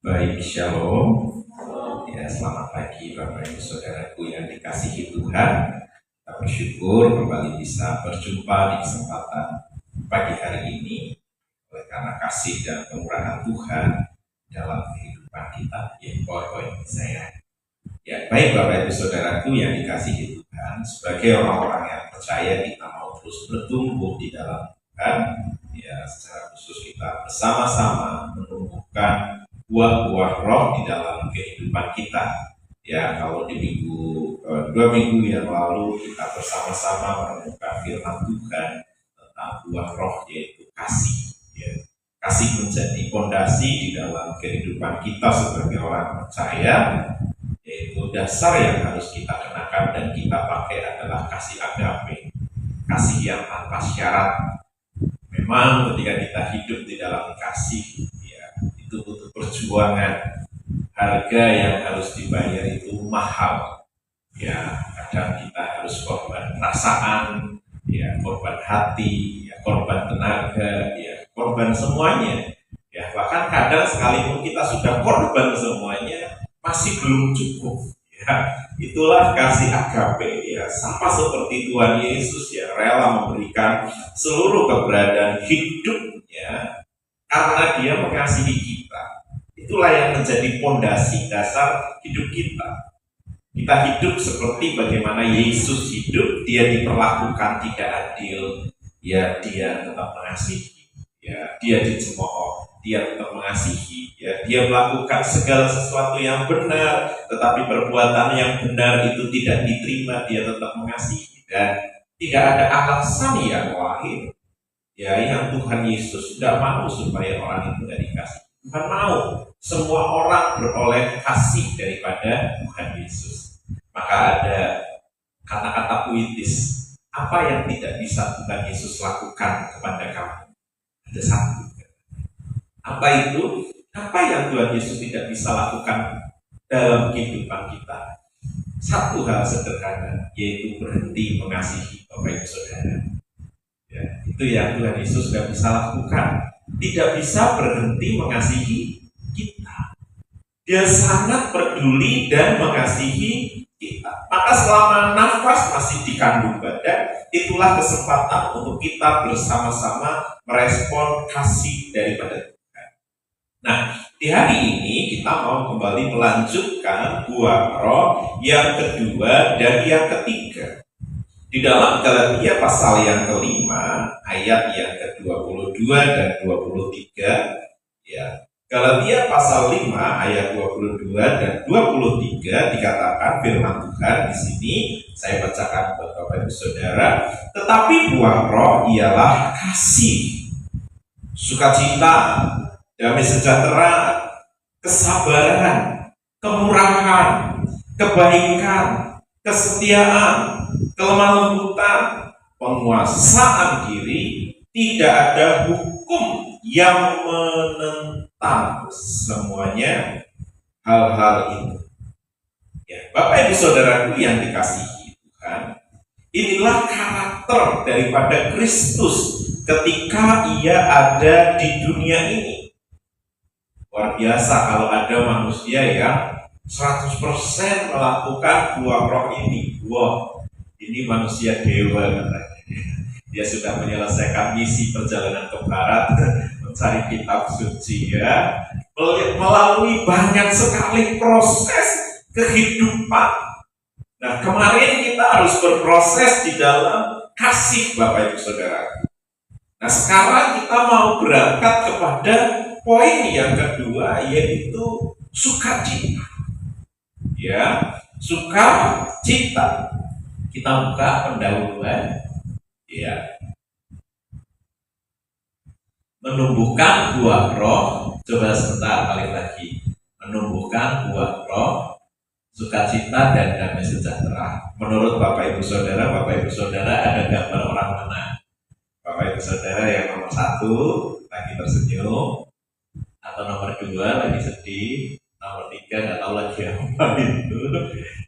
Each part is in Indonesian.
Baik, shalom. Ya, selamat pagi Bapak Ibu Saudaraku yang dikasihi Tuhan. Kita bersyukur kembali bisa berjumpa di kesempatan pagi hari ini oleh karena kasih dan kemurahan Tuhan dalam kehidupan kita. Ya, poin-poin saya. Ya, baik Bapak Ibu Saudaraku yang dikasihi Tuhan, sebagai orang-orang yang percaya kita mau terus bertumbuh di dalam Tuhan. Ya, secara khusus kita bersama-sama menumbuhkan buah-buah roh di dalam kehidupan kita. Ya, kalau di dua minggu yang lalu kita bersama-sama menemukan firman Tuhan tentang buah roh, yaitu kasih. Ya. Kasih menjadi fondasi di dalam kehidupan kita sebagai orang percaya, yaitu dasar yang harus kita kenakan dan kita pakai adalah kasih agape, kasih yang tanpa syarat. Memang ketika kita hidup di dalam kasih, itu butuh perjuangan, harga yang harus dibayar itu mahal. Ya, kadang kita harus korban perasaan, ya, korban hati, ya, korban tenaga, ya, korban semuanya. Ya, bahkan kadang sekalipun kita sudah korban semuanya, masih belum cukup. Ya, itulah kasih agape. Ya, sama seperti Tuhan Yesus yang rela memberikan seluruh keberadaan hidupnya karena Dia mengasihi kita. Itulah yang menjadi fondasi dasar hidup kita. Kita hidup seperti bagaimana Yesus hidup. Dia diperlakukan tidak adil, ya Dia tetap mengasihi. Ya, Dia dicemooh, Dia tetap mengasihi. Ya, Dia melakukan segala sesuatu yang benar, tetapi perbuatan yang benar itu tidak diterima. Dia tetap mengasihi dan tidak ada alasan yang lain. Ya, yang Tuhan Yesus tidak mau supaya orang itu tidak dikasih. Tuhan mau semua orang beroleh kasih daripada Tuhan Yesus. Maka ada kata-kata puitis, apa yang tidak bisa Tuhan Yesus lakukan kepada kamu? Ada satu. Apa itu? Apa yang Tuhan Yesus tidak bisa lakukan dalam kehidupan kita? Satu hal sederhana, yaitu berhenti mengasihi Bapak Ibu Saudara. Ya, itu yang Tuhan Yesus tidak bisa lakukan. Tidak bisa berhenti mengasihi kita. Dia sangat peduli dan mengasihi kita. Maka selama nafas masih di kandung badan, itulah kesempatan untuk kita bersama-sama merespon kasih daripada Tuhan. Nah, di hari ini kita mau kembali melanjutkan buah roh yang kedua dan yang ketiga. Di dalam Galatia pasal yang kelima, ayat yang ke-22 dan 23, ya. Galatia pasal 5 ayat 22 dan 23 dikatakan firman Tuhan di sini, saya bacakan buat Bapak Ibu Saudara, tetapi buah roh ialah kasih, sukacita, damai sejahtera, kesabaran, kemurahan, kebaikan, kesetiaan, kelemah lembutan, penguasaan diri. Tidak ada hukum yang menentang semuanya hal-hal itu. Ya, Bapak Ibu Saudaraku yang dikasihi Tuhan, inilah karakter daripada Kristus ketika Ia ada di dunia ini. Luar biasa kalau ada manusia yang 100% melakukan buah roh ini. Wah, ini manusia dewa katanya. Dia sudah menyelesaikan misi perjalanan ke barat mencari kitab suci, ya, melalui banyak sekali proses kehidupan. Nah, kemarin kita harus berproses di dalam kasih Bapak Ibu Saudara. Nah, sekarang kita mau berangkat kepada poin yang kedua, yaitu sukacita. Ya, sukacita. Kita buka pendahuluan. Ya, menumbuhkan buah roh. Coba sebentar, balik lagi. Menumbuhkan buah roh, sukacita dan damai sejahtera. Menurut Bapak Ibu Saudara ada gambar orang mana? Bapak Ibu Saudara yang nomor 1 lagi tersenyum, atau nomor 2 lagi sedih, nomor 3 nggak tahu lagi apa itu.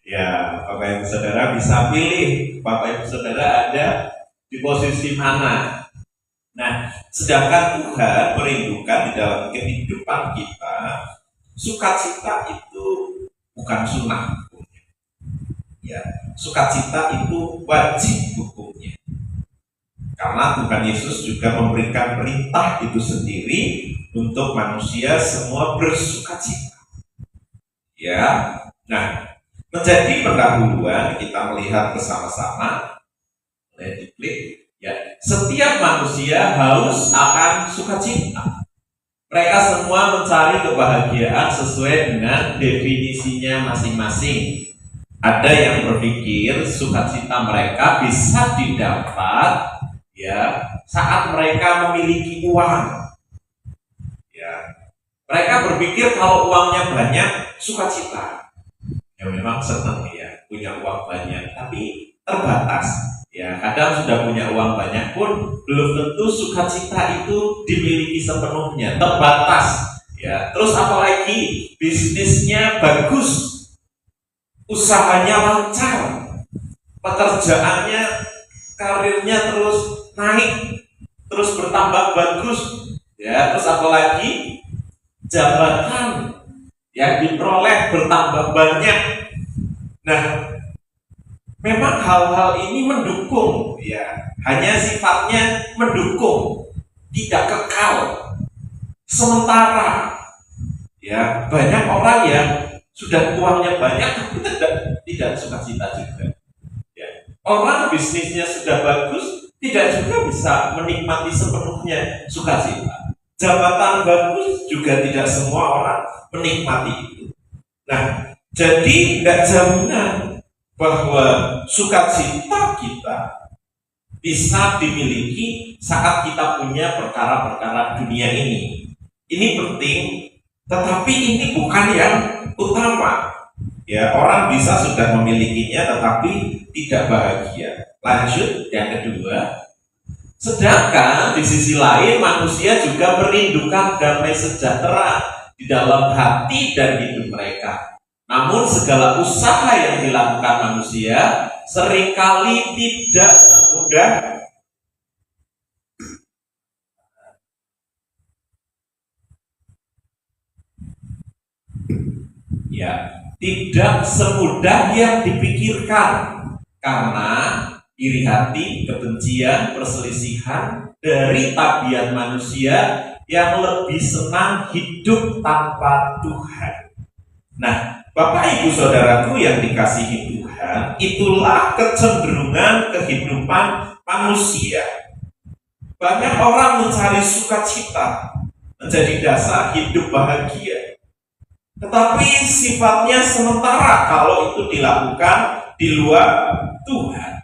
Ya, Bapak Ibu Saudara bisa pilih. Bapak Ibu Saudara ada di posisi mana? Nah, sedangkan Tuhan merindukan di dalam kehidupan kita sukacita itu bukan sunnah hukumnya. Ya, sukacita itu wajib hukumnya. Karena Tuhan Yesus juga memberikan perintah itu sendiri untuk manusia semua bersukacita. Ya, nah, menjadi pendahuluan kita melihat bersama-sama, ya, setiap manusia harus akan sukacita. Mereka semua mencari kebahagiaan sesuai dengan definisinya masing-masing. Ada yang berpikir sukacita mereka bisa didapat ya saat mereka memiliki uang. Ya, mereka berpikir kalau uangnya banyak sukacita. Ya memang senang ya punya uang banyak, tapi terbatas. Ya, kadang sudah punya uang banyak pun belum tentu sukacita itu dimiliki sepenuhnya, terbatas. Ya, terus apalagi bisnisnya bagus, usahanya lancar, pekerjaannya, karirnya terus naik, terus bertambah bagus. Ya, terus apalagi jabatan yang diperoleh bertambah banyak. Nah, memang hal-hal ini mendukung, ya, hanya sifatnya mendukung, tidak kekal, sementara. Ya, banyak orang yang sudah uangnya banyak tapi tidak sukacita juga. Ya, orang bisnisnya sudah bagus, tidak juga bisa menikmati sepenuhnya sukacita. Jabatan bagus juga tidak semua orang menikmati itu. Nah, jadi tidak jaminan bahwa sukacita kita bisa dimiliki saat kita punya perkara-perkara dunia ini. Ini penting, tetapi ini bukan yang utama. Ya, orang bisa sudah memilikinya tetapi tidak bahagia. Lanjut, yang kedua. Sedangkan di sisi lain manusia juga merindukan damai sejahtera di dalam hati dan hidup mereka. Namun segala usaha yang dilakukan manusia seringkali tidak semudah tidak semudah yang dipikirkan, karena iri hati, kebencian, perselisihan dari tabiat manusia yang lebih senang hidup tanpa Tuhan. Nah, Bapak Ibu Saudaraku yang dikasihi Tuhan, itulah kecenderungan kehidupan manusia. Banyak orang mencari sukacita menjadi dasar hidup bahagia, tetapi sifatnya sementara kalau itu dilakukan di luar Tuhan.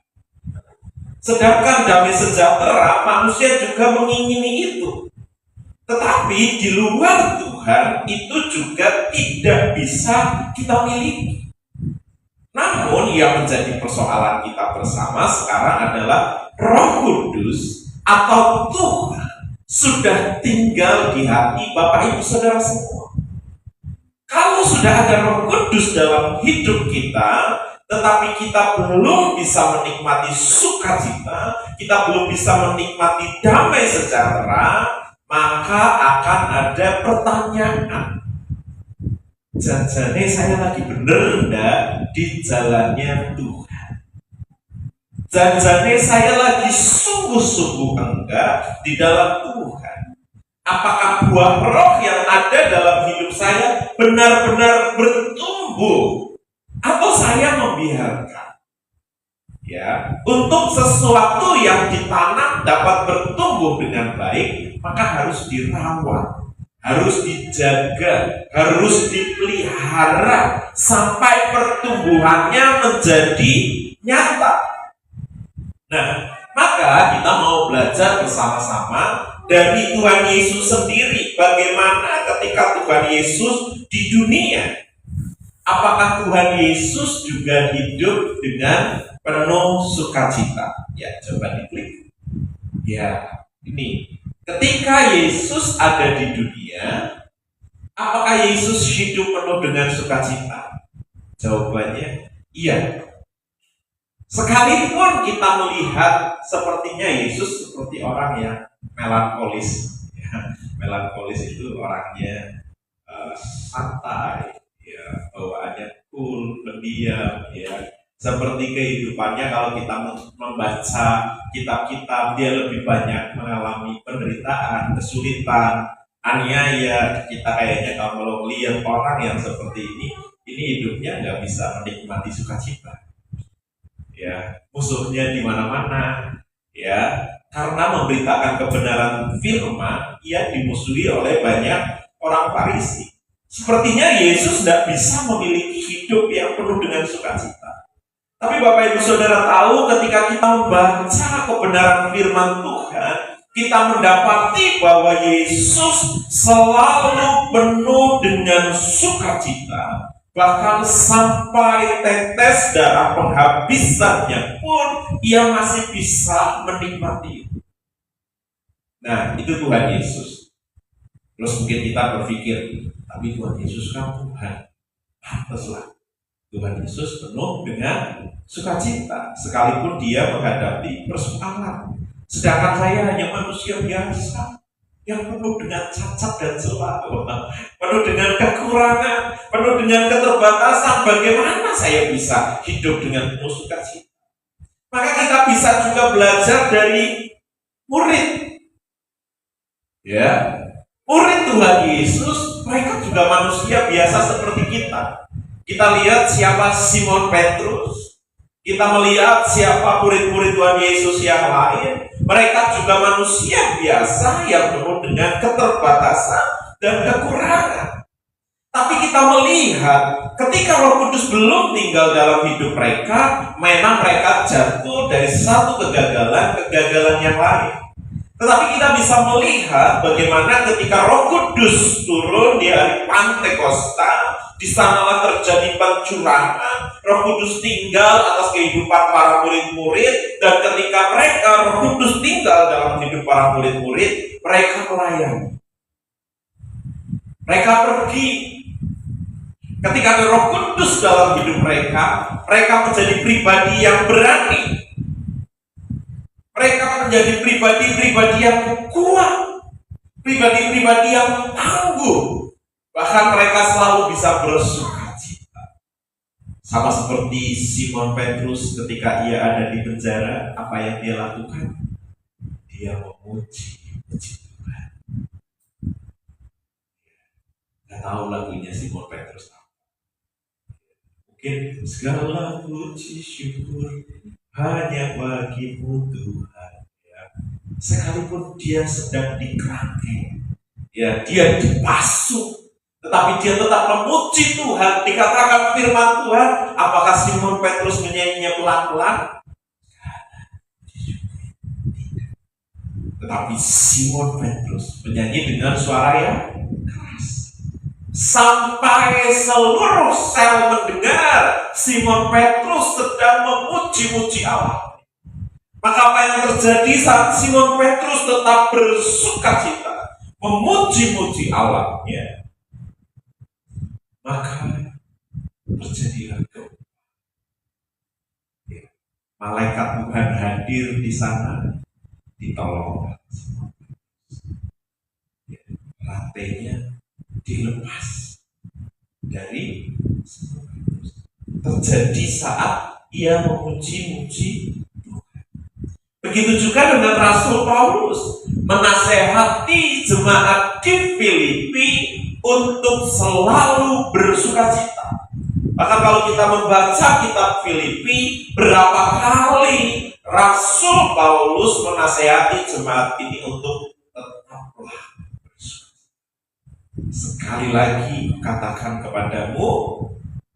Sedangkan damai sejahtera manusia juga mengingini itu, tetapi di luar Tuhan itu juga tidak bisa kita miliki. Namun yang menjadi persoalan kita bersama sekarang adalah Roh Kudus atau Tuhan sudah tinggal di hati Bapak Ibu Saudara semua. Kalau sudah ada Roh Kudus dalam hidup kita, tetapi kita belum bisa menikmati sukacita, kita belum bisa menikmati damai sejahtera, maka akan ada pertanyaan. Jangan-jangan saya lagi bener enggak di jalannya Tuhan? Jangan-jangan saya lagi sungguh-sungguh enggak di dalam Tuhan? Apakah buah roh yang ada dalam hidup saya benar-benar bertumbuh? Atau saya membiarkan? Ya, untuk sesuatu yang ditanam dapat bertumbuh dengan baik, maka harus dirawat, harus dijaga, harus dipelihara sampai pertumbuhannya menjadi nyata. Nah, maka kita mau belajar bersama-sama dari Tuhan Yesus sendiri, bagaimana ketika Tuhan Yesus di dunia. Apakah Tuhan Yesus juga hidup dengan penuh sukacita? Ya, coba diklik. Ya, ini. Ketika Yesus ada di dunia, apakah Yesus hidup penuh dengan sukacita? Jawabannya, iya. Sekalipun kita melihat sepertinya Yesus seperti orang yang melankolis. Ya, melankolis itu orangnya santai, ya, bawaannya cool, pendiam, ya. Seperti kehidupannya kalau kita membaca kitab-kitab, dia lebih banyak mengalami penderitaan, kesulitan, aniaya. Kita kayaknya kalau melihat orang yang seperti ini hidupnya nggak bisa menikmati sukacita. Ya, musuhnya di mana-mana, ya, karena memberitakan kebenaran firman, ia dimusuhi oleh banyak orang Farisi. Sepertinya Yesus tidak bisa memiliki hidup yang penuh dengan sukacita. Tapi Bapak Ibu Saudara tahu, ketika kita membaca kebenaran firman Tuhan, kita mendapati bahwa Yesus selalu penuh dengan sukacita. Bahkan sampai tetes darah penghabisannya pun ia masih bisa menikmati. Nah, itu Tuhan Yesus. Terus mungkin kita berpikir, tapi Tuhan Yesus kan Tuhan. Pantaslah Tuhan Yesus penuh dengan sukacita, sekalipun dia menghadapi persoalan. Sedangkan saya hanya manusia biasa yang penuh dengan cacat dan celah, penuh dengan kekurangan, penuh dengan keterbatasan. Bagaimana saya bisa hidup dengan penuh sukacita? Maka kita bisa juga belajar dari murid. Ya, murid Tuhan Yesus, mereka juga manusia biasa seperti kita. Kita lihat siapa Simon Petrus, kita melihat siapa murid-murid Tuhan Yesus yang lain. Mereka juga manusia biasa yang penuh dengan keterbatasan dan kekurangan. Tapi kita melihat ketika Roh Kudus belum tinggal dalam hidup mereka, memang mereka jatuh dari satu kegagalan yang lain. Tetapi kita bisa melihat bagaimana ketika Roh Kudus turun di hari Pantekosta, di sanalah terjadi pencurangan. Roh Kudus tinggal atas kehidupan para murid-murid, dan ketika Roh Kudus tinggal dalam hidup para murid-murid, mereka melayani. Mereka pergi. Ketika Roh Kudus dalam hidup mereka menjadi pribadi yang berani. Mereka menjadi pribadi-pribadi yang kuat, pribadi-pribadi yang tangguh. Bahkan mereka selalu bisa bersukacita. Sama seperti Simon Petrus ketika ia ada di penjara, apa yang dia lakukan? Dia memuji Tuhan. Gak tahu lagunya Simon Petrus. Mungkin segala puji syukur hanya bagimu Tuhan. Ya. Sekalipun dia sedang dikerangkeng, ya, dia dipasung, tetapi dia tetap memuji Tuhan. Dikatakan firman Tuhan, apakah Simon Petrus menyanyinya pelan-pelan? Tetapi Simon Petrus menyanyi dengan suara yang keras. Sampai seluruh sel mendengar Simon Petrus sedang memuji-muji Allah. Maka apa yang terjadi saat Simon Petrus tetap bersukacita, memuji-muji Allah, ya, maka terjadilah gempa. Ya. Malaikat Tuhan hadir di sana, ditolong. Ya. Rantainya dilepas dari Simon Petrus. Terjadi saat ia memuji-muji Tuhan. Begitu juga dengan Rasul Paulus menasehati jemaat di Filipi untuk selalu bersukacita. Maka kalau kita membaca kitab Filipi, berapa kali Rasul Paulus menasehati jemaat ini untuk tetaplah bersukacita. Sekali lagi katakan kepadamu,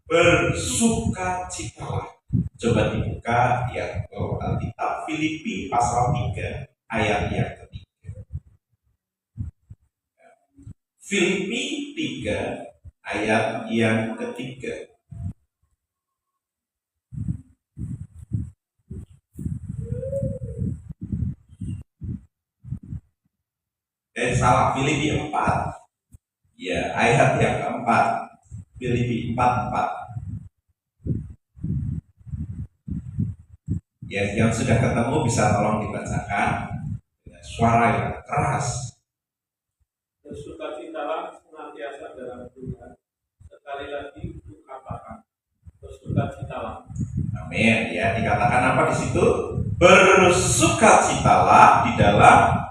bersukacitalah. Coba dibuka yang Alkitab Filipi pasal 3 ayat yang ketiga. Filipi 3 ayat yang ketiga. Salah, Filipi 4. Ya, ayat yang keempat. Filipi 4:4. Ya, yang sudah ketemu bisa tolong dibacakan dengan suara yang keras. Bersukacitalah senantiasa senantiasa dalam Tuhan. Sekali lagi ku katakan, bersukacitalah. Amin. Ya, dikatakan apa di situ? Bersukacitalah di dalam.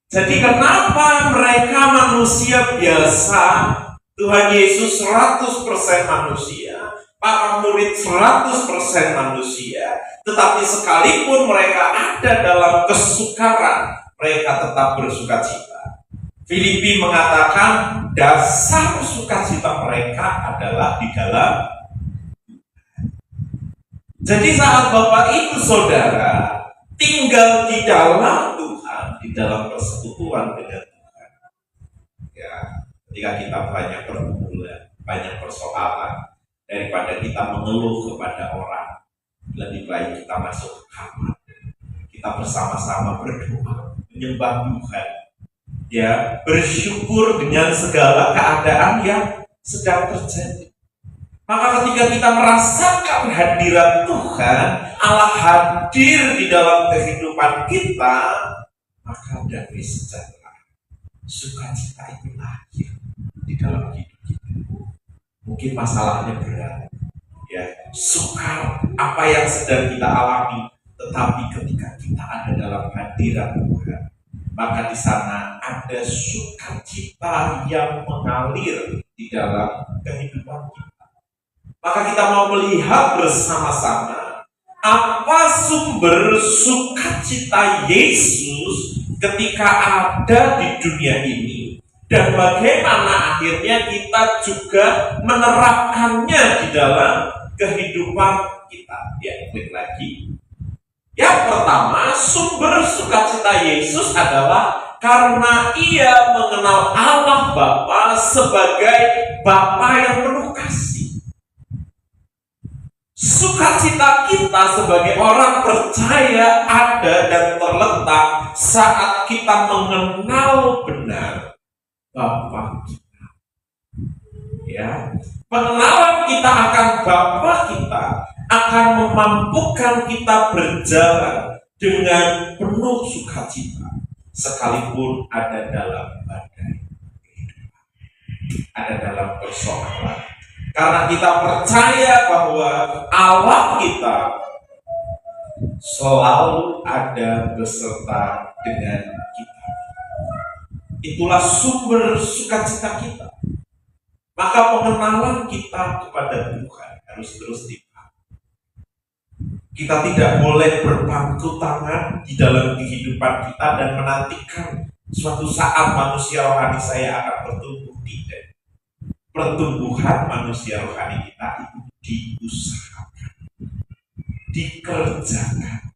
Jadi kenapa mereka manusia biasa, Tuhan Yesus 100% manusia, para murid 100% manusia, tetapi sekalipun mereka ada dalam kesukaran, mereka tetap bersukacita. Filipi mengatakan dasar sukacita mereka adalah di dalam. Jadi saat Bapak Ibu Saudara tinggal di dalam Tuhan, di dalam persekutuan dengan Tuhan, ya, ketika kita banyak pergumulan, banyak persoalan, daripada kita mengeluh kepada orang, lebih baik kita masuk ke kamar, kita bersama-sama berdoa, menyembah Tuhan, ya, bersyukur dengan segala keadaan yang sedang terjadi. Maka ketika kita merasakan hadirat Tuhan, Allah hadir di dalam kehidupan kita, maka damai sejahtera, sukacita itu lahir di dalam hidup kita. Mungkin masalahnya berat, ya, sukar apa yang sedang kita alami, tetapi ketika kita ada dalam hadirat Tuhan, maka di sana ada sukacita yang mengalir di dalam kehidupan kita. Maka kita mau melihat bersama-sama apa sumber sukacita Yesus ketika ada di dunia ini, dan bagaimana akhirnya kita juga menerapkannya di dalam kehidupan kita. Ya, klik lagi. Yang pertama, sumber sukacita Yesus adalah karena ia mengenal Allah Bapa sebagai Bapa yang penuh kasih. Sukacita kita sebagai orang percaya ada dan terletak saat kita mengenal benar Bapa kita. Ya, pengenalan kita akan Bapa kita akan memampukan kita berjalan dengan penuh sukacita, sekalipun ada dalam badai kehidupan, ada dalam persoalan. Karena kita percaya bahwa Allah kita selalu ada beserta dengan kita. Itulah sumber sukacita kita. Maka pengenalan kita kepada Tuhan harus terus dibangun. Kita tidak boleh berpangku tangan di dalam kehidupan kita dan menantikan suatu saat manusia rohani saya akan bertumbuh. Tidak. Pertumbuhan manusia rohani kita itu diusahakan, dikerjakan,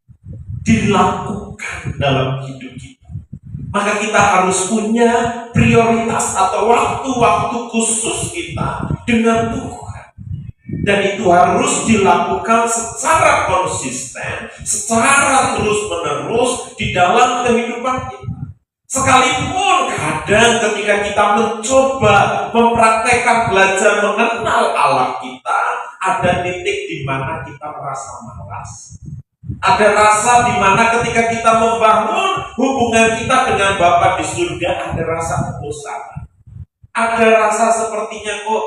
dilakukan dalam hidup kita. Maka kita harus punya prioritas atau waktu-waktu khusus kita dengan Tuhan. Dan itu harus dilakukan secara konsisten, secara terus-menerus di dalam kehidupan kita. Sekalipun kadang ketika kita mencoba mempraktekkan belajar mengenal Allah kita, ada titik di mana kita merasa malas. Ada rasa di mana ketika kita membangun hubungan kita dengan Bapa di surga, ada rasa kebosanan. Ada rasa sepertinya kok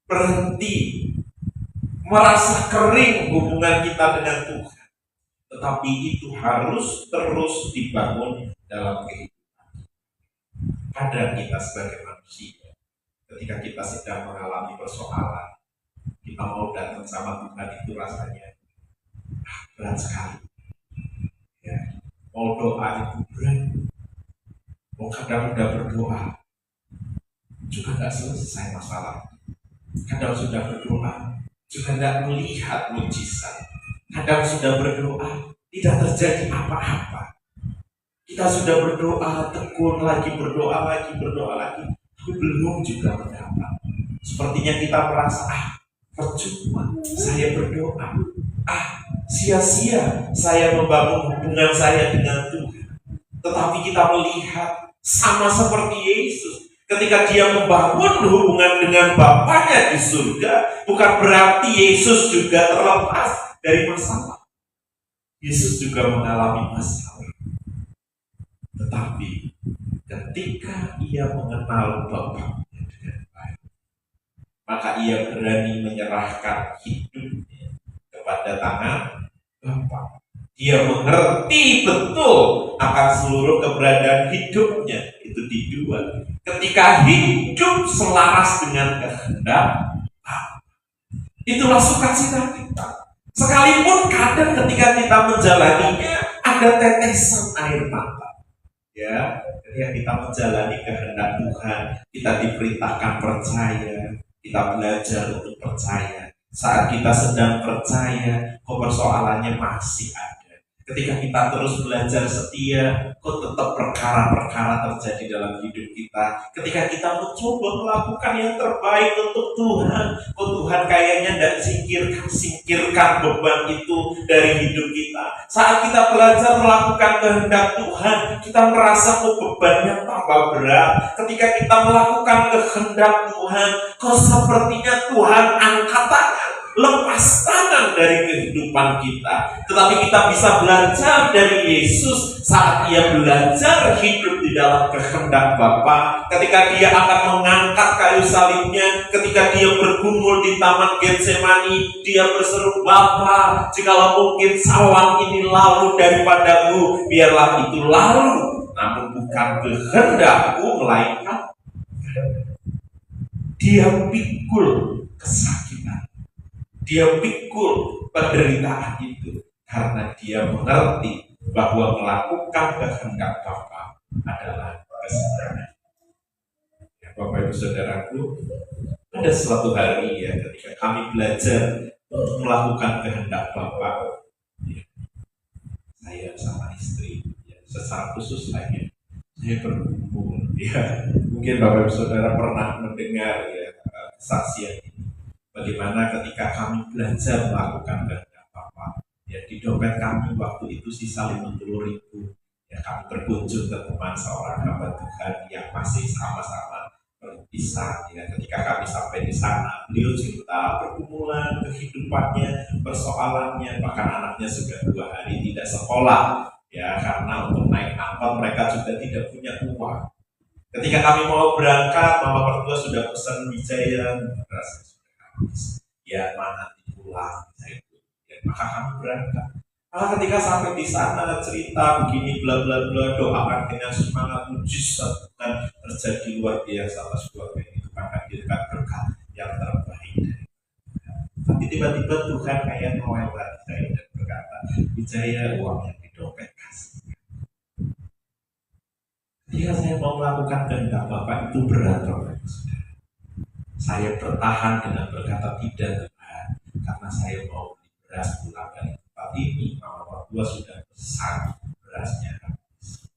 berhenti, merasa kering hubungan kita dengan Tuhan. Tetapi itu harus terus dibangun dalam kehidupan. Kadang kita sebagai manusia, ketika kita sedang mengalami persoalan, kita mau datang sama Tuhan itu rasanya berat sekali. Ya, mau doa itu berat. Mau kadang udah berdoa, juga nggak selesai masalah. Kadang sudah berdoa, juga nggak melihat mujizat. Kadang sudah berdoa, tidak terjadi apa-apa. Kita sudah berdoa, tekun lagi, berdoa lagi, tapi belum juga mendapat. Sepertinya kita merasa, percuma saya berdoa, sia-sia saya membangun hubungan saya dengan Tuhan. Tetapi kita melihat sama seperti Yesus, ketika dia membangun hubungan dengan Bapaknya di surga, bukan berarti Yesus juga terlepas dari masalah. Yesus juga mengalami masalah. Tetapi ketika ia mengenal Bapaknya dengan baik, maka ia berani menyerahkan hidupnya kepada tangan Bapa. Dia mengerti betul akan seluruh keberadaan hidupnya itu di dua. Ketika hidup selaras dengan kehendak, itulah sukacita kita. Sekalipun kadang ketika kita menjalaninya ada tetesan air mata. Ya, ketika kita menjalani kehendak Tuhan, kita diperintahkan percaya, kita belajar untuk percaya. Saat kita sedang percaya, kok persoalannya masih ada. Ketika kita terus belajar setia, kok tetap perkara-perkara terjadi dalam hidup kita. Ketika kita mencoba melakukan yang terbaik untuk Tuhan, kok Tuhan kayaknya tidak singkirkan beban itu dari hidup kita. Saat kita belajar melakukan kehendak Tuhan, kita merasa kok bebannya tambah berat. Ketika kita melakukan kehendak Tuhan, kok sepertinya Tuhan angkat tangan, lepas tangan dari kehidupan kita. Tetapi kita bisa belajar dari Yesus saat ia belajar hidup di dalam kehendak Bapa. Ketika dia akan mengangkat kayu salibnya, ketika dia bergumul di taman Getsemani, dia berseru, Bapa, jikalau mungkin sawan ini lalu daripadamu, biarlah itu lalu, namun bukan kehendakku melainkan. Dia pikul kesakitan, dia pikul penderitaan itu karena dia mengerti bahwa melakukan kehendak Bapa adalah kesenangan. Ya, Bapak Ibu Saudaraku, ada suatu hari ya ketika kami belajar untuk melakukan kehendak Bapa, ya, saya sama istri, ya, secara khusus saya berkumpul. Ya, mungkin Bapak Ibu Saudara pernah mendengar ya kesaksian ini. Bagaimana ketika kami belajar melakukan kehendak Bapa, ya di dompet kami waktu itu sisa 50.000. Ya kami berkunjung ke teman seorang hamba Tuhan yang masih sama-sama berpisah. Ya ketika kami sampai di sana, beliau cerita pergumulan kehidupannya, persoalannya, bahkan anaknya sudah 2 hari tidak sekolah. Ya karena untuk naik angkot mereka juga tidak punya uang. Ketika kami mau berangkat, mama mertua sudah pesan Wijaya, ya mana nanti pulang itu. Ya, maka kami berangkat. Maka ketika sampai di sana cerita begini bla bla bla, doakan dengan semangat, mujizat dan terjadi luar biasa atas keluarga itu, akan diberikan berkat yang terbaik. Tapi tiba-tiba Tuhan kayak Noel hati saya dan berkata, Wijaya, uang yang di dompet kasih. Ketika saya mau melakukan kehendak Bapak itu berat, Bapak. Saya bertahan dengan berkata tidak Tuhan, karena saya mau beli beras pulang dari tempat ini. Mama mertua sudah pesan berasnya habis.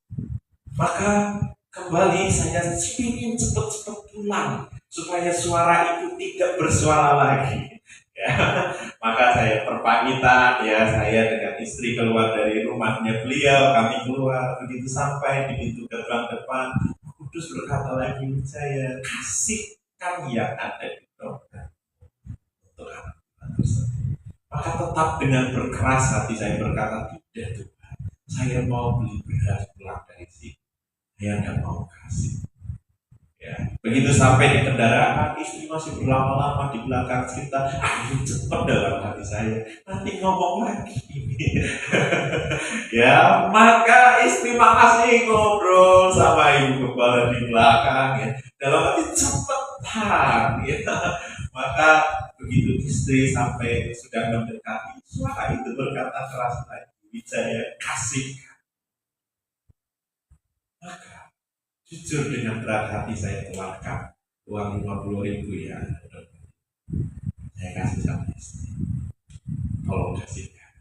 Maka kembali saya ingin cepat-cepat pulang supaya suara itu tidak bersuara lagi. Ya, maka saya perpamitan, ya saya dengan istri keluar dari rumahnya beliau, kami keluar, begitu sampai di pintu gerbang depan, Kudus berkata lagi, saya kasih yang ada di dompet untuk anak-anak tersebut. Maka tetap dengan berkeras hati saya berkata, tidak Tuhan, saya mau beli beras pulang dari sini, saya tidak mau kasih. Ya, begitu sampai di kendaraan, istri masih berlama-lama di belakang kita, ayo cepat dalam hati saya, nanti ngomong lagi. Ya, maka istri makasih ngobrol sama ibu kepala di belakang, ya, dalam hati cepetan, ya. Maka begitu istri sampai sudah mendekati, suara itu berkata keras lagi, Wijaya kasih. Maka jujur dengan berat hati saya keluarkan uang 50.000 ya. Saya kasih sama istri. Tolong kasihkan.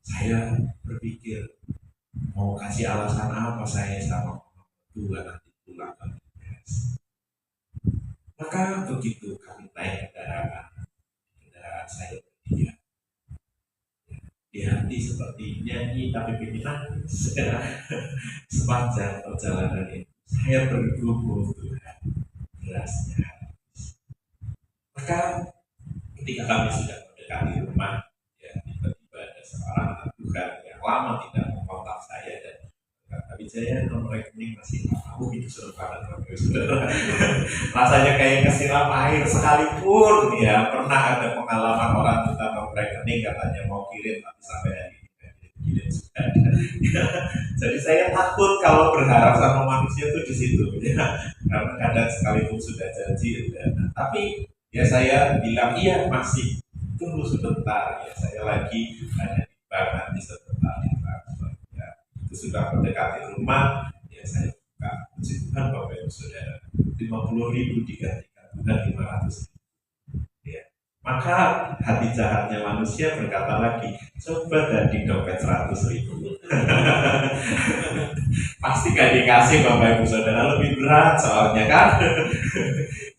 Saya berpikir mau kasih alasan apa saya sama dua nanti pulang ke BPS. Maka begitu kami naik kendaraan saya berdia. Di hati seperti nyanyi tapi bikin nangis. Sepanjang perjalanan itu saya bergumul Tuhan, berasnya habis. Maka ketika kami sudah mendekati rumah, ya tiba-tiba ada seorang anak Tuhan yang lama tidak mengontak saya dan berkata, Wijaya nomor rekening masih tahu itu seru banget Bapak Saudara. Rasanya kayak kesiram air sekalipun ya. Pernah ada pengalaman orang minta nomor rekening katanya mau kirim tapi sampai hari ini kirim sudah ada. Jadi saya takut kalau berharap sama manusia itu di situ ya. Karena kadang sekalipun sudah janji udah. Tapi ya saya bilang iya masih tunggu sebentar ya. Saya lagi ada di bank nanti sebentar di transfer ya. Itu sudah mendekati rumah ya saya buka. Puji Tuhan Bapak Ibu Saudara 50.000 digantikan bukan 500.000 ya. Maka hati jahatnya manusia berkata lagi, coba dari dompet 100.000 pasti gak dikasih Bapak Ibu Saudara, lebih berat soalnya kan 50.000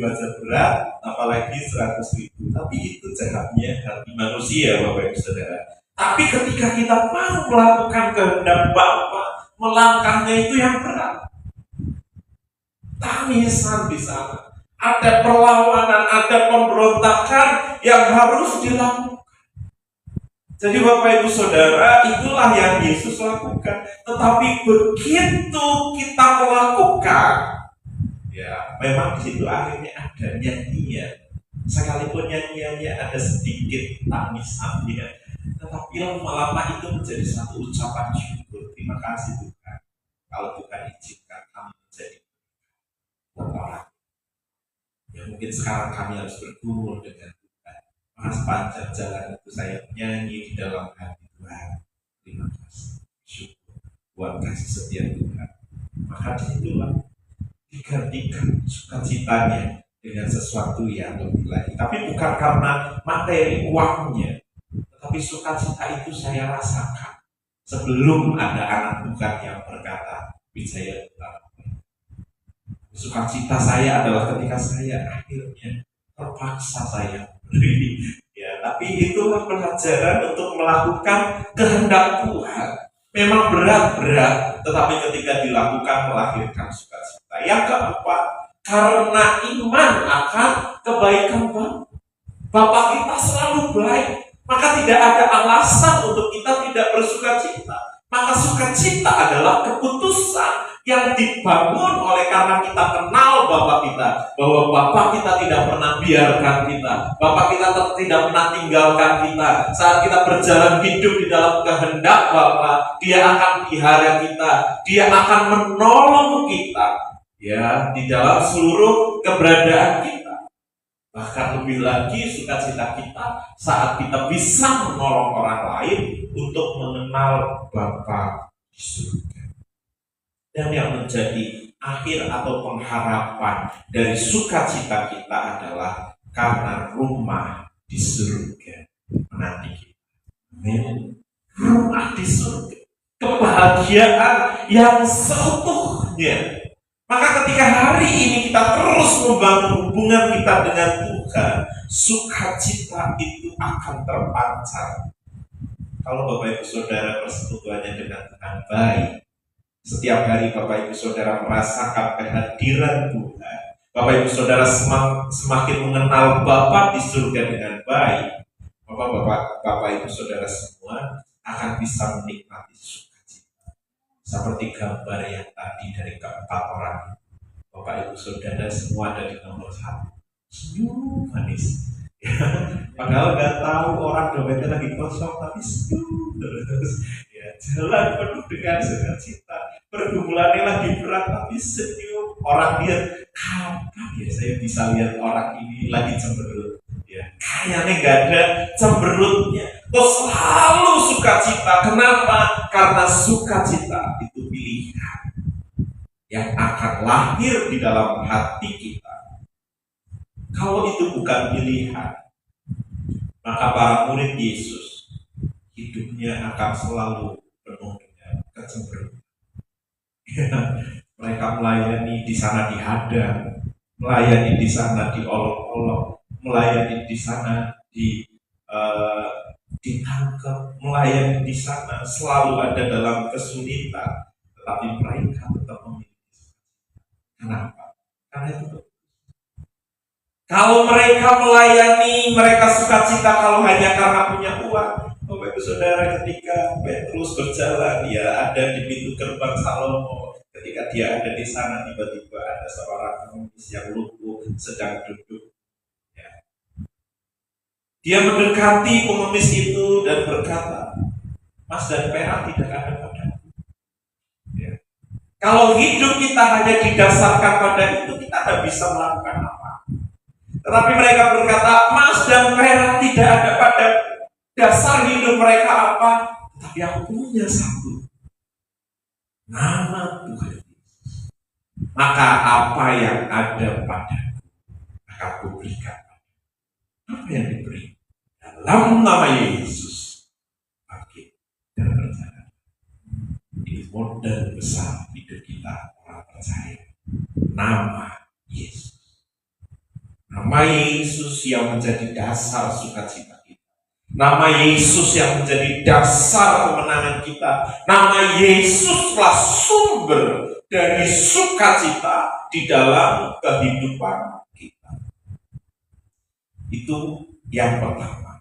aja berat, apalagi 100.000. Tapi itu jahatnya hati manusia Bapak Ibu Saudara. Tapi ketika kita mau melakukan kehendak Bapa, melangkahnya itu yang berat. Tangisan di sana. Ada perlawanan, ada pemberontakan yang harus dilakukan. Jadi Bapak Ibu Saudara, itulah yang Yesus lakukan. Tetapi begitu kita melakukan, ya memang di situ akhirnya ada nyanyian. Sekalipun nyanyiannya ada sedikit tangisannya, tetapi lama-lama itu menjadi satu ucapan syukur. Terima kasih Tuhan. Kalau Tuhan izinkan kami menjadi orang. Ya mungkin sekarang kami harus bergumul dengan Tuhan. Maka sepanjang jalan itu saya menyanyi di dalam hati Tuhan. Terima kasih, syukur buat kasih setia Tuhan. Maka disitulah digantikan sukacitanya dengan sesuatu yang lebih lagi. Tapi bukan karena materi uangnya, tetapi sukacita itu saya rasakan sebelum ada anak Tuhan yang berkata, Wijaya Tuhan. Sukacita saya adalah ketika saya akhirnya terpaksa saya beri. Ya, tapi itulah pelajaran untuk melakukan kehendak Tuhan. Memang berat-berat, tetapi ketika dilakukan melahirkan sukacita. Yang keempat, karena iman akan kebaikan Bapa. Bapa kita selalu baik, maka tidak ada alasan untuk kita tidak bersukacita. Maka sukacita adalah keputusan yang dibangun oleh karena kita kenal Bapa kita, bahwa Bapa kita tidak pernah biarkan kita, Bapa kita tidak pernah tinggalkan kita. Saat kita berjalan hidup di dalam kehendak Bapa, Dia akan pelihara kita, Dia akan menolong kita, ya, di dalam seluruh keberadaan kita. Bahkan lebih lagi sukacita kita saat kita bisa menolong orang lain untuk mengenal Bapa di surga. Dan yang menjadi akhir atau pengharapan dari sukacita kita adalah karena rumah di surga menanti kita. Amin. Rumah di surga, kebahagiaan yang seutuhnya. Maka ketika hari ini kita terus membangun hubungan kita dengan Tuhan, sukacita itu akan terpancar. Kalau Bapak Ibu Saudara persekutuannya dengan Tuhan baik, setiap hari Bapak Ibu Saudara merasakan kehadiran Tuhan, Bapak Ibu Saudara semakin mengenal Bapa di surga dengan baik, maka Bapak Ibu Saudara semua akan bisa menikmati sukacita. Seperti gambar yang tadi dari keempat orang, Bapak Ibu Saudara semua ada di nomor 1. Senyum manis. Padahal nggak tahu orang dompetnya lagi kosong, tapi senyum terus. Ya, jalan penuh dengan sukacita. Pergumulannya lagi berat, tapi senyum. Orang lihat, kapan ya saya bisa lihat orang ini lagi cemberut? Ya, kayaknya nggak ada cemberutnya. Kok selalu sukacita? Kenapa? Karena sukacita itu pilihan yang akan lahir di dalam hati kita. Kalau itu bukan pilihan, maka para murid Yesus hidupnya akan selalu penuh dengan kecemberutan. Mereka melayani di sana dihadang, melayani di sana diolok-olok, melayani di sana ditangkap, melayani di sana selalu ada dalam kesulitan, tetapi mereka tetap memilih. Kenapa? Karena itu. Kalau mereka melayani, mereka sukacita kalau hanya karena punya uang, Bapak Ibu Saudara, ketika Petrus berjalan, dia ada di pintu gerbang Salomo. Ketika dia ada di sana, tiba-tiba ada seorang pengemis yang lumpuh sedang duduk. Ya. Dia mendekati pengemis itu dan berkata, "Mas dan perak tidak ada padaku." Ya. Kalau hidup kita hanya didasarkan pada itu, kita tidak bisa melakukan apa. Tetapi mereka berkata, "Mas dan perak tidak ada padaku." Dasar hidup mereka apa? Tapi aku punya satu, nama Tuhan Yesus. Maka apa yang ada padaku akan aku berikan. Apa yang diberi? Dalam nama Yesus, bangkit dan percaya. Ini modal besar hidup kita orang percaya. Nama Yesus. Nama Yesus yang menjadi dasar sukacita. Nama Yesus yang menjadi dasar kemenangan kita. Nama Yesuslah sumber dari sukacita di dalam kehidupan kita. Itu yang pertama.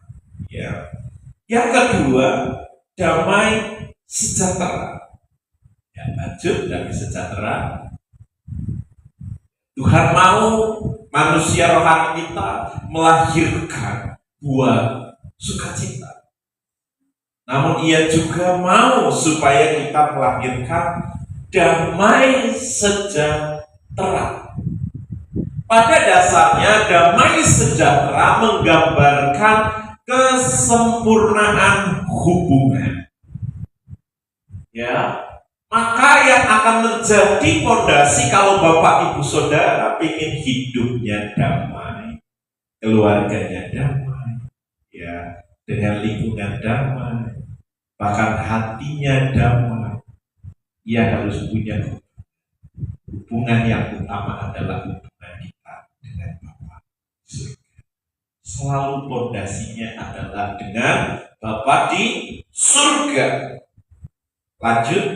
Ya. Yang kedua, damai sejahtera. Ya, lanjut, damai sejahtera. Tuhan mau manusia rohani kita melahirkan buah sukacita. Namun ia juga mau supaya kita melahirkan damai sejahtera. Pada dasarnya damai sejahtera menggambarkan kesempurnaan hubungan. Ya, maka yang akan menjadi fondasi kalau Bapak Ibu Saudara ingin hidupnya damai, keluarganya damai, ya, dengan lingkungan damai, bahkan hatinya damai, ia harus punya hubungan yang utama adalah hubungan kita dengan Bapa surga. Selalu fondasinya adalah dengan Bapa di surga. Lanjut,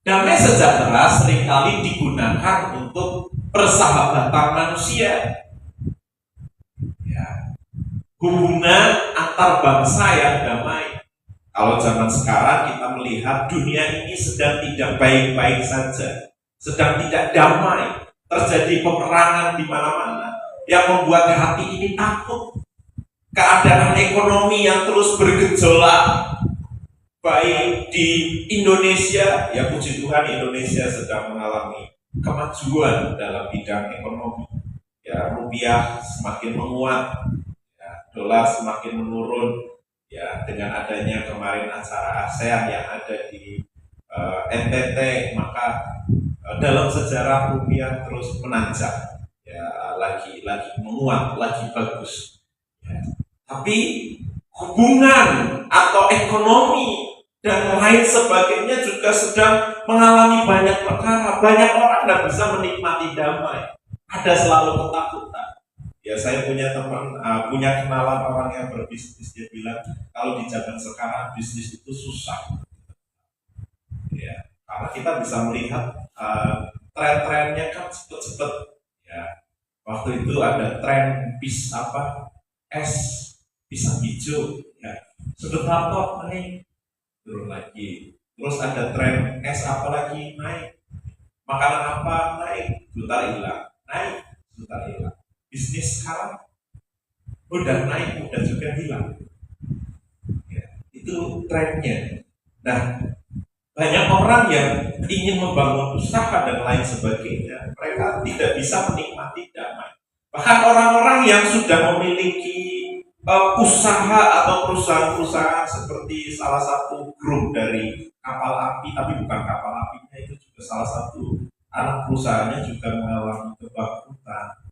damai sejahtera seringkali digunakan untuk persahabatan manusia. Hubungan antar bangsa yang damai. Kalau zaman sekarang kita melihat dunia ini sedang tidak baik-baik saja, sedang tidak damai, terjadi peperangan di mana-mana yang membuat hati ini takut. Keadaan ekonomi yang terus bergejolak, baik di Indonesia, ya puji Tuhan Indonesia sedang mengalami kemajuan dalam bidang ekonomi. Ya, rupiah semakin menguat, dolar semakin menurun, ya, dengan adanya kemarin acara ASEAN yang ada di NTT, maka dalam sejarah rupiah terus menanjak, ya, lagi menguat, lagi bagus. Ya. Tapi hubungan atau ekonomi dan lain sebagainya juga sedang mengalami banyak perkara. Banyak orang tidak bisa menikmati damai. Ada selalu ketakutan. Ya, saya punya teman, punya kenalan orang yang berbisnis, dia bilang kalau di zaman sekarang bisnis itu susah. Ya, karena kita bisa melihat tren-trennya kan cepet-cepet. Ya, waktu itu ada tren es pisang hijau. Ya, sebentar kok naik, turun lagi. Terus ada tren es apa lagi naik, makanan apa naik, bentar hilang, naik, bentar hilang. Bisnis sekarang udah naik, udah juga hilang. Ya, itu trennya. Nah, banyak orang yang ingin membangun usaha dan lain sebagainya, mereka tidak bisa menikmati damai. Bahkan orang-orang yang sudah memiliki usaha atau perusahaan-perusahaan seperti salah satu grup dari kapal api, tapi bukan kapal apinya, itu juga salah satu anak perusahaannya juga mengalami kebangkrutan.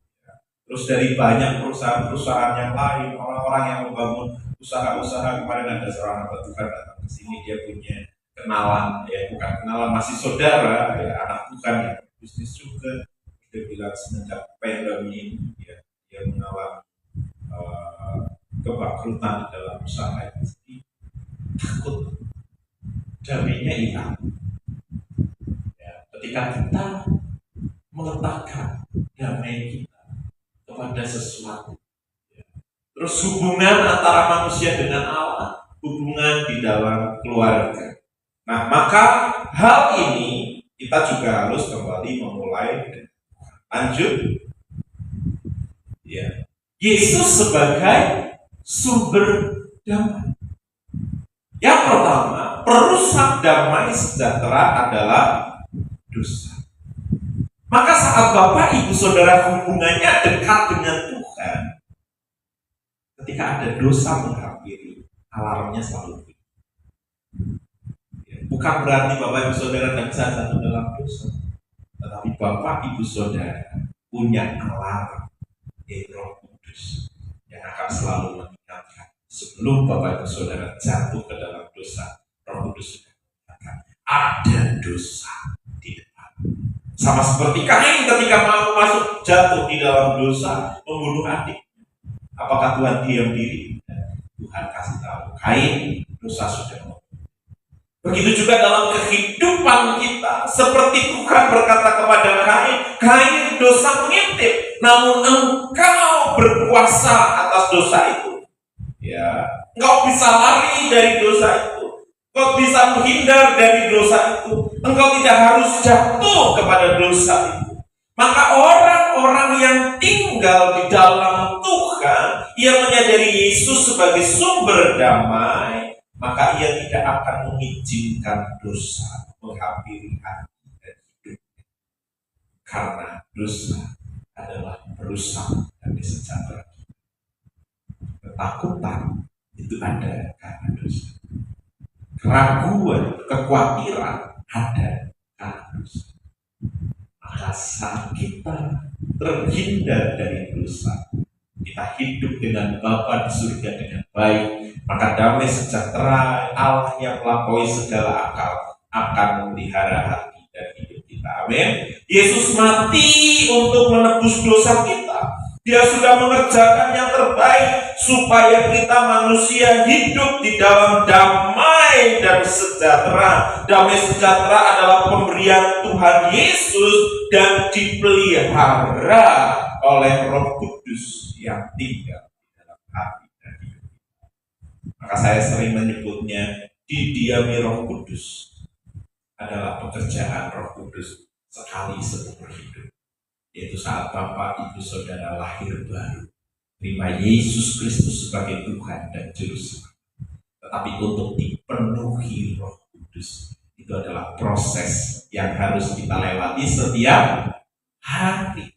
Terus dari banyak perusahaan-perusahaan yang lain, orang-orang yang membangun usaha-usaha, kemarin ada seorang hamba Tuhan datang ke sini, dia punya kenalan, ya bukan kenalan, masih saudara, ya anak Tuhan yang bisnis juga. Dia bilang semenjak pandemi ini, ya, dia mengalami kebangkrutan di dalam usaha ini, takut damainya hilang. Ya, ketika kita meletakkan damai kita kepada sesuatu, ya, terus hubungan antara manusia dengan Allah, hubungan di dalam keluarga. Nah, maka hal ini kita juga harus kembali memulai. Lanjut. Ya. Yesus sebagai sumber damai. Yang pertama, perusak damai sejahtera adalah dosa. Maka saat Bapak Ibu Saudara hubungannya dekat dengan Tuhan, ketika ada dosa menghampiri, alarmnya selalu bunyi. Bukan berarti Bapak Ibu Saudara tidak bisa jatuh dalam dosa, tetapi Bapak Ibu Saudara punya alarm, yaitu Roh Kudus, yang akan selalu mengingatkan. Sebelum Bapak Ibu Saudara jatuh ke dalam dosa, Roh Kudus sudah mengatakan ada dosa di depan. Sama seperti Kain ketika mau masuk jatuh di dalam dosa, membunuh adik. Apakah Tuhan diam diri? Tuhan kasih tahu, Kain, dosa sudah mau. Begitu juga dalam kehidupan kita, seperti Tuhan berkata kepada Kain, Kain, dosa mengintip, namun engkau berkuasa atas dosa itu. Ya, engkau bisa lari dari dosa itu. Engkau bisa menghindar dari dosa itu. Engkau tidak harus jatuh kepada dosa itu. Maka orang-orang yang tinggal di dalam Tuhan, yang menyadari Yesus sebagai sumber damai, maka ia tidak akan mengizinkan dosa menghampiri hati dan hidup. Karena dosa adalah merusak dari sejahtera. Ketakutan itu ada karena dosa. Keraguan, kekhawatiran ada karena dosa. Maka saat kita terhindar dari dosa, kita hidup dengan Bapa di surga dengan baik, maka damai sejahtera Allah yang melampaui segala akal akan memelihara hati dan hidup kita. Amin. Yesus mati untuk menebus dosa kita. Dia sudah mengerjakan yang terbaik supaya kita manusia hidup di dalam damai dan sejahtera. Damai sejahtera adalah pemberian Tuhan Yesus dan dipelihara oleh Roh Kudus yang tinggal di dalam hati dan hidup kita. Maka saya sering menyebutnya didiami Roh Kudus adalah pekerjaan Roh Kudus sekali seumur hidup. Yaitu saat Bapak Ibu Saudara lahir baru, terima Yesus Kristus sebagai Tuhan dan Juru Selamat. Tetapi untuk dipenuhi Roh Kudus, itu adalah proses yang harus kita lewati setiap hari.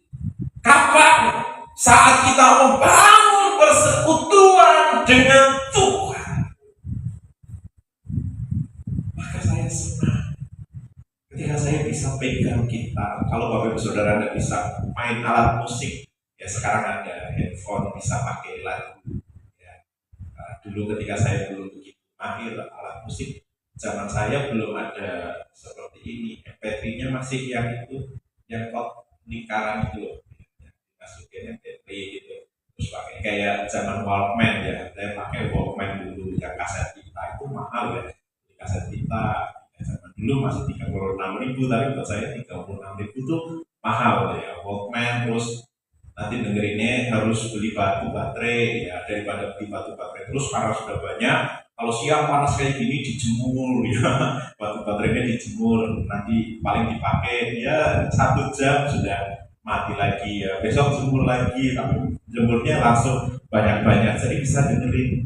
Kapan? Saat kita membangun persekutuan dengan Tuhan. Maka saya senang ketika saya bisa pegang gitar. Kalau Bapak Ibu Saudara tidak bisa main alat musik, ya sekarang ada handphone bisa pakai lagu. Ya. Dulu ketika saya belum begitu mahir alat musik, zaman saya belum ada seperti ini. MP3-nya masih yang itu, yang kok lingkaran itu loh, masukin MP3 gitu. Terus pakai kayak zaman Walkman ya. Saya pakai Walkman dulu, yang kaset kita itu mahal ya. Kaset kita zaman dulu masih 36.000, tapi buat saya 36.000 tuh mahal ya. Walkman, terus nanti dengerinnya harus beli batu baterai ya, daripada beli batu baterai terus karena sudah banyak. Kalau siang panas kayak gini dijemur ya, batu baterainya dijemur, nanti paling dipakai ya 1 jam sudah mati lagi ya. Besok jemur lagi, tapi jemurnya langsung banyak-banyak, jadi bisa dengerin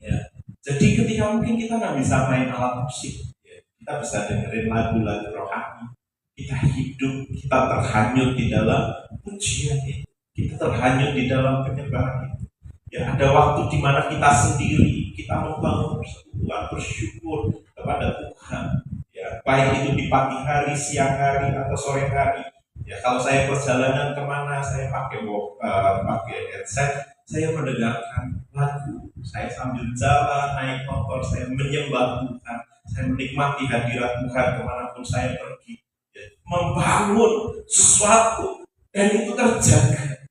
ya. Jadi ketika mungkin kita nggak bisa main alat musik, kita bisa dengerin lagu-lagu rohani. Kita hidup, kita terhanyut di dalam pujian itu. Kita terhanyut di dalam penyembahan itu. Ya, ada waktu di mana kita sendiri, kita membangun persekutuan, bersyukur kepada Tuhan. Ya, baik itu di pagi hari, siang hari, atau sore hari. Ya, kalau saya perjalanan kemana, saya pakai headset, saya mendengarkan lagu. Saya sambil jalan, naik motor, saya menyembah Tuhan. Saya menikmati hadirat Tuhan kemanapun saya pergi, ya, membangun sesuatu dan itu terjaga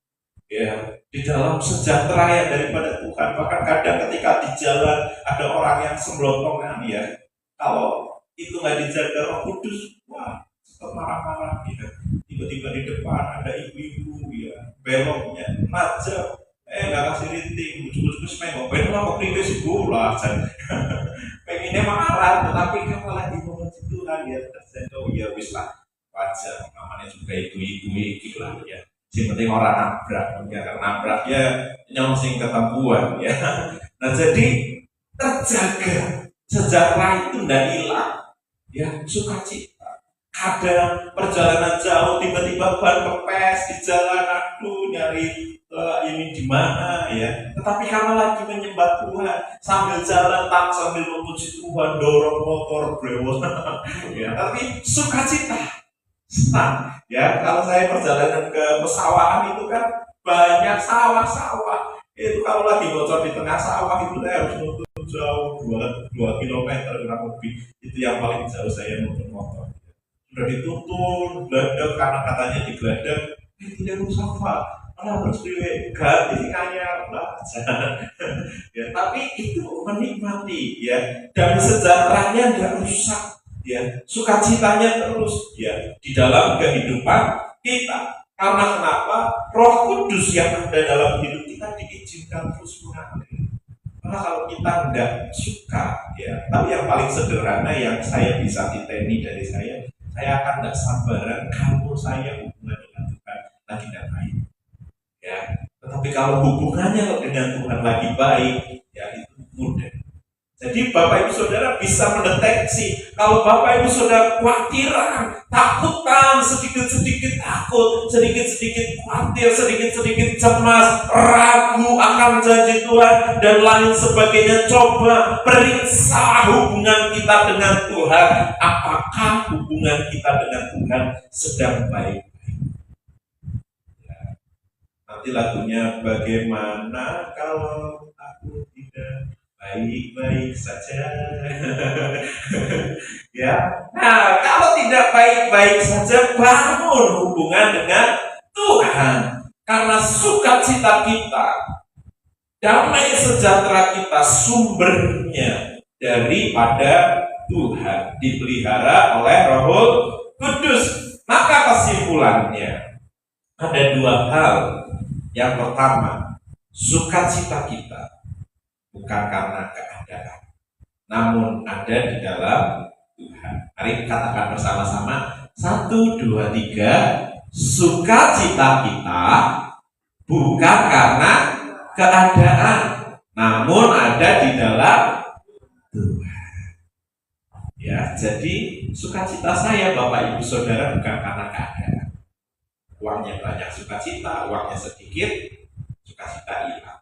ya di dalam sejahtera ya daripada Tuhan. Bahkan kadang ketika di jalan ada orang yang semblontongan ya, kalau itu nggak dijaga Roh Kudus, wah marah-marah ya. Tiba-tiba di depan ada ibu-ibu ya beloknya najam, nggak kasih rating, bujuk-bujuk supaya nggak pengen lah kok sih lah, pengennya marah, tetapi kan malah di memuji Tuhan ya tersentuh ya wis lah, wajar namanya juga itu lah ya. Yang penting orang nabrak, ya karena nabrak ya nyongsing ketemuan ya. Nah jadi terjaga sejarah itu tidak hilang, ya sukacita. Kadang perjalanan jauh tiba-tiba ban kempes di jalan, aduh nyari ini di mana ya. Tetapi karena lagi menyembah Tuhan sambil jalan sambil memuji Tuhan, dorong motor brewon ya. Tapi sukacita. Senang ya, kalau saya perjalanan ke pesawahan itu kan banyak sawah-sawah. Itu kalau lagi bocor di tengah sawah itu saya harus nuntun jauh 2 kilometer kurang lebih. Itu yang paling jauh saya nuntun motor. Sudah dituntun, geladak karena katanya digeladak, tidak rusak Pak. Harus diganti kaya ya, tapi itu menikmati ya, dan sejahteranya tidak rusak. Ya, sukacitanya terus ya di dalam kehidupan kita. Karena kenapa? Roh Kudus yang ada dalam hidup kita diizinkan terus mengalir. Karena kalau kita tidak suka ya, tapi yang paling sederhana yang saya bisa titeni dari saya akan tidak sabaran kalau saya hubungan dengan Tuhan lagi tidak baik. Ya, tetapi kalau hubungannya dengan Tuhan lagi baik, ya itu mudah. Jadi Bapak Ibu Saudara bisa mendeteksi kalau Bapak Ibu Saudara khawatiran, takutan, sedikit-sedikit takut, sedikit-sedikit khawatir, sedikit-sedikit cemas, ragu akan janji Tuhan dan lain sebagainya. Coba periksa hubungan kita dengan Tuhan. Apakah hubungan kita dengan Tuhan sedang baik? Ya. Nanti lagunya bagaimana kalau aku tidak baik-baik saja. Ya. Nah, kalau tidak baik-baik saja, bangun hubungan dengan Tuhan. Karena sukacita kita, damai sejahtera kita sumbernya daripada Tuhan, dipelihara oleh Roh Kudus. Maka kesimpulannya ada 2 hal. Yang pertama, sukacita kita bukan karena keadaan, namun ada di dalam Tuhan. Mari katakan bersama-sama, 1, 2, 3. Sukacita kita bukan karena keadaan, namun ada di dalam Tuhan. Ya, jadi sukacita saya Bapak Ibu Saudara bukan karena keadaan. Uangnya banyak sukacita, uangnya sedikit sukacita hilang.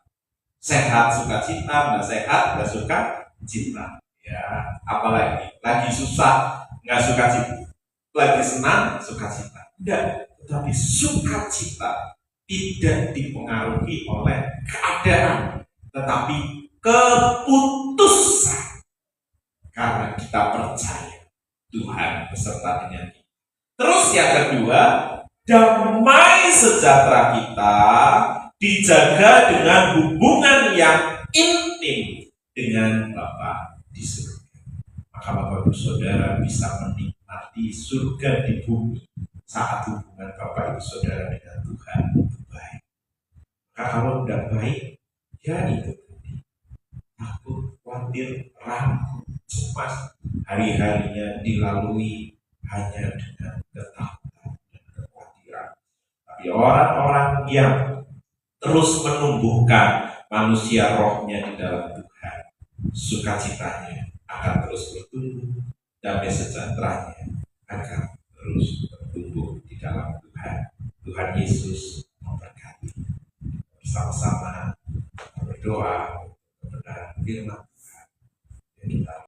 Sehat sukacita, nggak sehat nggak sukacita. Ya, apalagi lagi susah nggak sukacita, lagi senang sukacita. Tidak, tetapi sukacita tidak dipengaruhi oleh keadaan, tetapi keputusan. Karena kita percaya Tuhan beserta dengan kita. Terus yang kedua, damai sejahtera kita dijaga dengan hubungan yang intim dengan Bapa di surga. Maka Bapak Ibu Saudara bisa menikmati surga di bumi saat hubungan Bapak Ibu Saudara dengan Tuhan itu baik. Maka kalau tidak baik, ya itu takut, khawatir, ragu, cemas, hari-harinya dilalui hanya dengan ketakutan dan kekhawatiran. Tapi orang-orang yang terus menumbuhkan manusia rohnya di dalam Tuhan, sukacitanya akan terus bertumbuh, damai sejahteranya akan terus bertumbuh di dalam Tuhan. Tuhan Yesus memberkati. Bersama-sama berdoa kebenaran firman Tuhan.